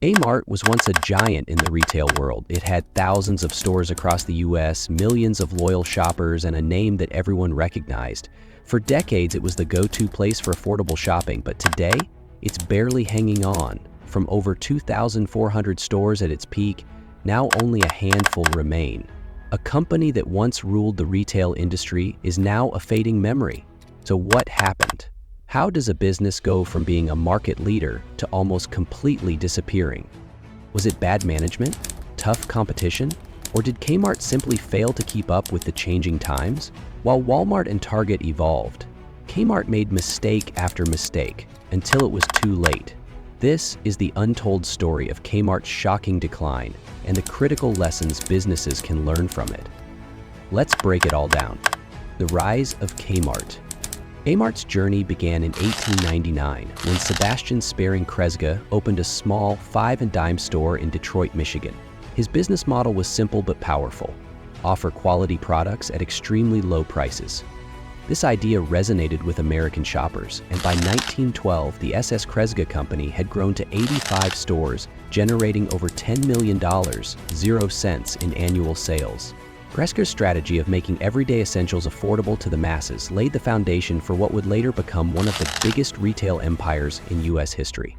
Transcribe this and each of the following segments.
Kmart was once a giant in the retail world. It had thousands of stores across the US, millions of loyal shoppers, and a name that everyone recognized. For decades, it was the go-to place for affordable shopping, but today, it's barely hanging on. From over 2,400 stores at its peak, now only a handful remain. A company that once ruled the retail industry is now a fading memory. So what happened? How does a business go from being a market leader to almost completely disappearing? Was it bad management, tough competition, or did Kmart simply fail to keep up with the changing times? While Walmart and Target evolved, Kmart made mistake after mistake until it was too late. This is the untold story of Kmart's shocking decline and the critical lessons businesses can learn from it. Let's break it all down. The rise of Kmart. Kmart's journey began in 1899 when Sebastian Sparing Kresge opened a small 5-and-dime store in Detroit, Michigan. His business model was simple but powerful: offer quality products at extremely low prices. This idea resonated with American shoppers, and by 1912, the SS Kresge Company had grown to 85 stores, generating over $10 million, 0 cents in annual sales. Kresge's strategy of making everyday essentials affordable to the masses laid the foundation for what would later become one of the biggest retail empires in US history.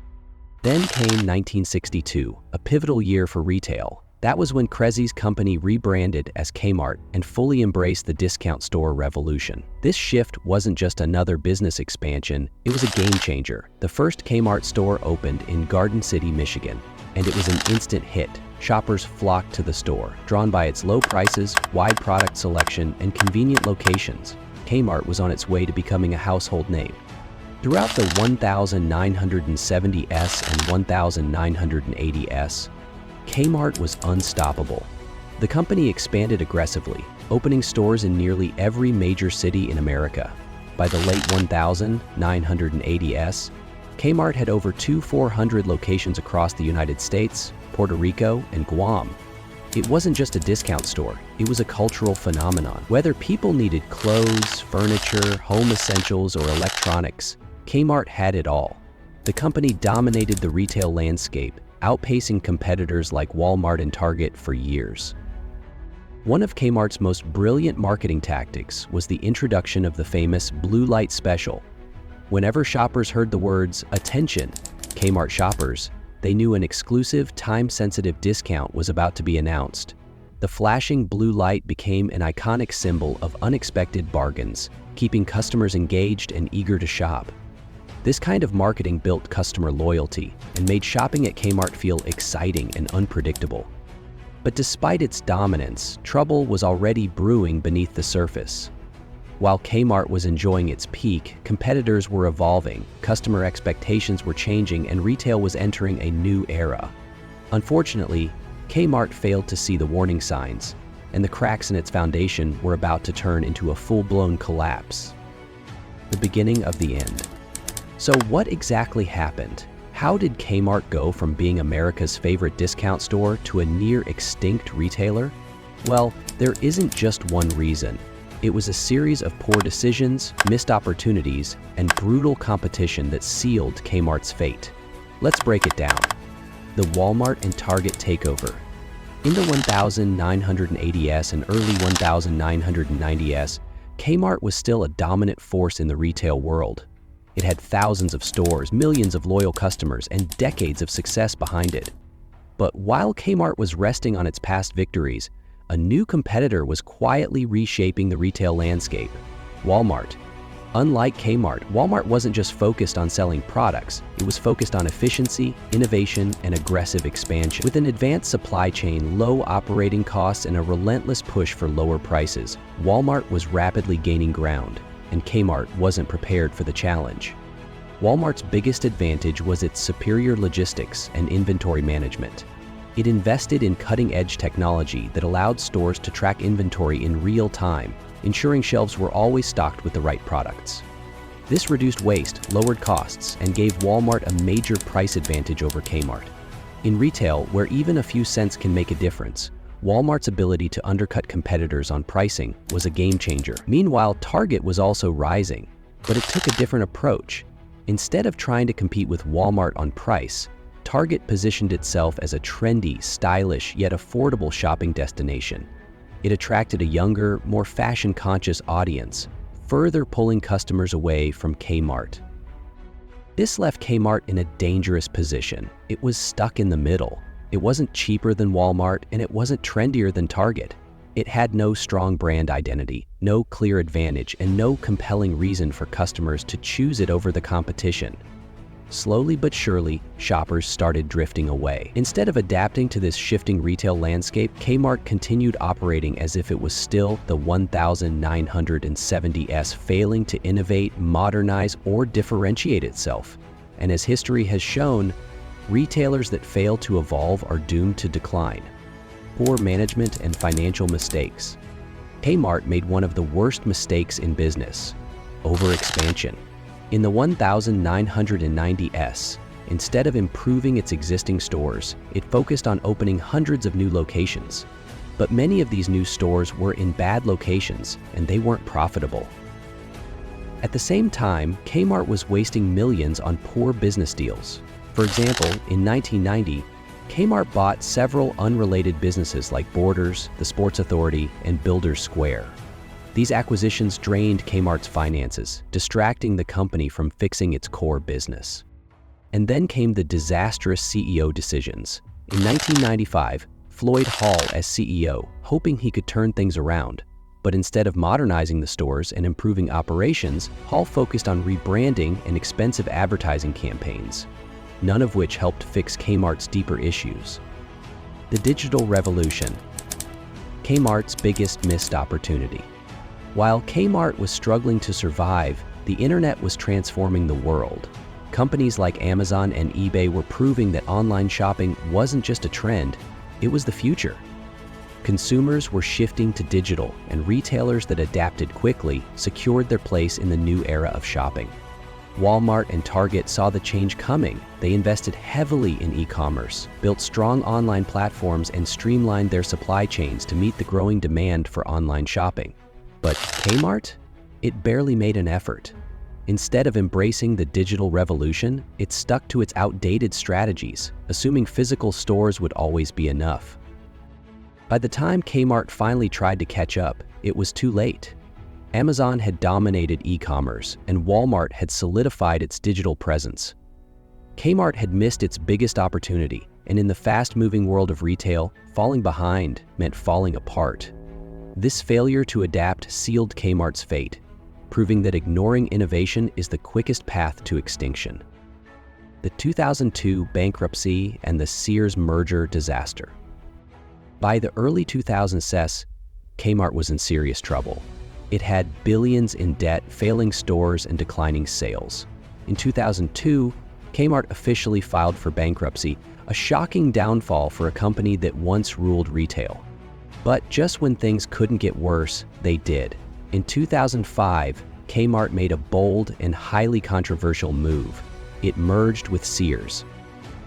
Then came 1962, a pivotal year for retail. That was when Kresge's company rebranded as Kmart and fully embraced the discount store revolution. This shift wasn't just another business expansion, it was a game changer. The first Kmart store opened in Garden City, Michigan, and it was an instant hit. Shoppers flocked to the store, drawn by its low prices, wide product selection, and convenient locations. Kmart was on its way to becoming a household name. Throughout the 1970s and 1980s, Kmart was unstoppable. The company expanded aggressively, opening stores in nearly every major city in America. By the late 1980s, Kmart had over 2,400 locations across the United States, Puerto Rico, and Guam. It wasn't just a discount store, it was a cultural phenomenon. Whether people needed clothes, furniture, home essentials, or electronics, Kmart had it all. The company dominated the retail landscape, outpacing competitors like Walmart and Target for years. One of Kmart's most brilliant marketing tactics was the introduction of the famous Blue Light Special. Whenever shoppers heard the words, "Attention, Kmart shoppers," they knew an exclusive, time-sensitive discount was about to be announced. The flashing blue light became an iconic symbol of unexpected bargains, keeping customers engaged and eager to shop. This kind of marketing built customer loyalty and made shopping at Kmart feel exciting and unpredictable. But despite its dominance, trouble was already brewing beneath the surface. While Kmart was enjoying its peak, competitors were evolving, customer expectations were changing, and retail was entering a new era. Unfortunately, Kmart failed to see the warning signs, and the cracks in its foundation were about to turn into a full-blown collapse. The beginning of the end. So what exactly happened? How did Kmart go from being America's favorite discount store to a near-extinct retailer? Well, there isn't just one reason. It was a series of poor decisions, missed opportunities, and brutal competition that sealed Kmart's fate. Let's break it down. The Walmart and Target takeover. In the 1980s and early 1990s, Kmart was still a dominant force in the retail world. It had thousands of stores, millions of loyal customers, and decades of success behind it. But while Kmart was resting on its past victories, a new competitor was quietly reshaping the retail landscape: Walmart. Unlike Kmart, Walmart wasn't just focused on selling products, it was focused on efficiency, innovation, and aggressive expansion. With an advanced supply chain, low operating costs, and a relentless push for lower prices, Walmart was rapidly gaining ground, and Kmart wasn't prepared for the challenge. Walmart's biggest advantage was its superior logistics and inventory management. It invested in cutting-edge technology that allowed stores to track inventory in real time, ensuring shelves were always stocked with the right products. This reduced waste, lowered costs, and gave Walmart a major price advantage over Kmart. In retail, where even a few cents can make a difference, Walmart's ability to undercut competitors on pricing was a game changer. Meanwhile, Target was also rising, but it took a different approach. Instead of trying to compete with Walmart on price, Target positioned itself as a trendy, stylish, yet affordable shopping destination. It attracted a younger, more fashion-conscious audience, further pulling customers away from Kmart. This left Kmart in a dangerous position. It was stuck in the middle. It wasn't cheaper than Walmart, and it wasn't trendier than Target. It had no strong brand identity, no clear advantage, and no compelling reason for customers to choose it over the competition. Slowly but surely, shoppers started drifting away. Instead of adapting to this shifting retail landscape, Kmart continued operating as if it was still the 1970s, failing to innovate, modernize, or differentiate itself. And as history has shown, retailers that fail to evolve are doomed to decline. Poor management and financial mistakes. Kmart made one of the worst mistakes in business: overexpansion. In the 1990s, instead of improving its existing stores, it focused on opening hundreds of new locations. But many of these new stores were in bad locations, and they weren't profitable. At the same time, Kmart was wasting millions on poor business deals. For example, in 1990, Kmart bought several unrelated businesses like Borders, the Sports Authority, and Builders Square. These acquisitions drained Kmart's finances, distracting the company from fixing its core business. And then came the disastrous CEO decisions. In 1995, Floyd Hall as CEO, hoping he could turn things around. But instead of modernizing the stores and improving operations, Hall focused on rebranding and expensive advertising campaigns, none of which helped fix Kmart's deeper issues. The digital revolution. Kmart's biggest missed opportunity. While Kmart was struggling to survive, the internet was transforming the world. Companies like Amazon and eBay were proving that online shopping wasn't just a trend, it was the future. Consumers were shifting to digital, and retailers that adapted quickly secured their place in the new era of shopping. Walmart and Target saw the change coming. They invested heavily in e-commerce, built strong online platforms, and streamlined their supply chains to meet the growing demand for online shopping. But Kmart? It barely made an effort. Instead of embracing the digital revolution, it stuck to its outdated strategies, assuming physical stores would always be enough. By the time Kmart finally tried to catch up, it was too late. Amazon had dominated e-commerce, and Walmart had solidified its digital presence. Kmart had missed its biggest opportunity, and in the fast-moving world of retail, falling behind meant falling apart. This failure to adapt sealed Kmart's fate, proving that ignoring innovation is the quickest path to extinction. The 2002 bankruptcy and the Sears merger disaster. By the early 2000s, Kmart was in serious trouble. It had billions in debt, failing stores, and declining sales. In 2002, Kmart officially filed for bankruptcy, a shocking downfall for a company that once ruled retail. But just when things couldn't get worse, they did. In 2005, Kmart made a bold and highly controversial move. It merged with Sears.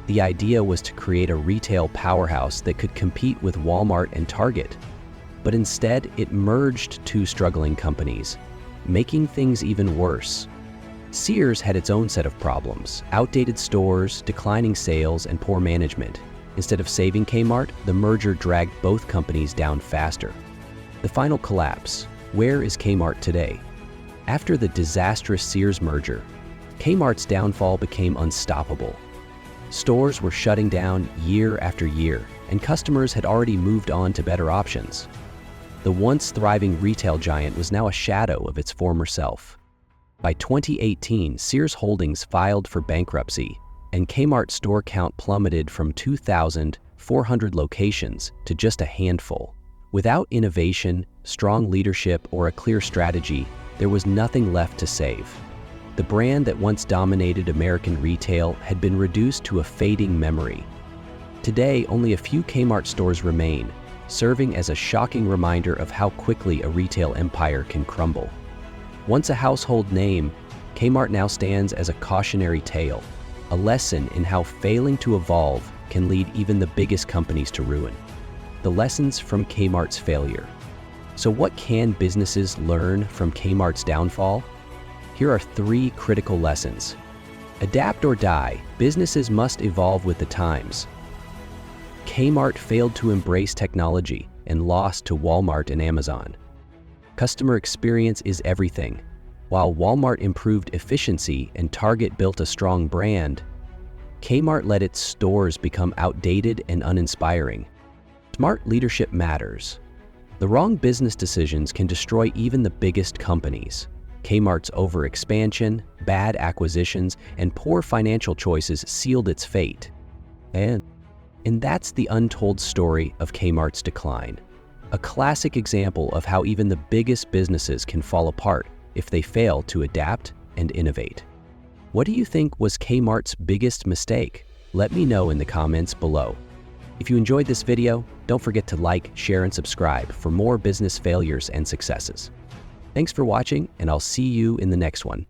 The idea was to create a retail powerhouse that could compete with Walmart and Target. But instead, it merged two struggling companies, making things even worse. Sears had its own set of problems: outdated stores, declining sales, and poor management. Instead of saving Kmart, the merger dragged both companies down faster. The final collapse. Where is Kmart today? After the disastrous Sears merger, Kmart's downfall became unstoppable. Stores were shutting down year after year, and customers had already moved on to better options. The once thriving retail giant was now a shadow of its former self. By 2018, Sears Holdings filed for bankruptcy, and Kmart's store count plummeted from 2,400 locations to just a handful. Without innovation, strong leadership, or a clear strategy, there was nothing left to save. The brand that once dominated American retail had been reduced to a fading memory. Today, only a few Kmart stores remain, serving as a shocking reminder of how quickly a retail empire can crumble. Once a household name, Kmart now stands as a cautionary tale, a lesson in how failing to evolve can lead even the biggest companies to ruin. The lessons from Kmart's failure. So what can businesses learn from Kmart's downfall? Here are 3 critical lessons. Adapt or die, businesses must evolve with the times. Kmart failed to embrace technology and lost to Walmart and Amazon. Customer experience is everything. While Walmart improved efficiency and Target built a strong brand, Kmart let its stores become outdated and uninspiring. Smart leadership matters. The wrong business decisions can destroy even the biggest companies. Kmart's overexpansion, bad acquisitions, and poor financial choices sealed its fate. And that's the untold story of Kmart's decline. A classic example of how even the biggest businesses can fall apart if they fail to adapt and innovate. What do you think was Kmart's biggest mistake? Let me know in the comments below. If you enjoyed this video, don't forget to like, share, and subscribe for more business failures and successes. Thanks for watching, and I'll see you in the next one.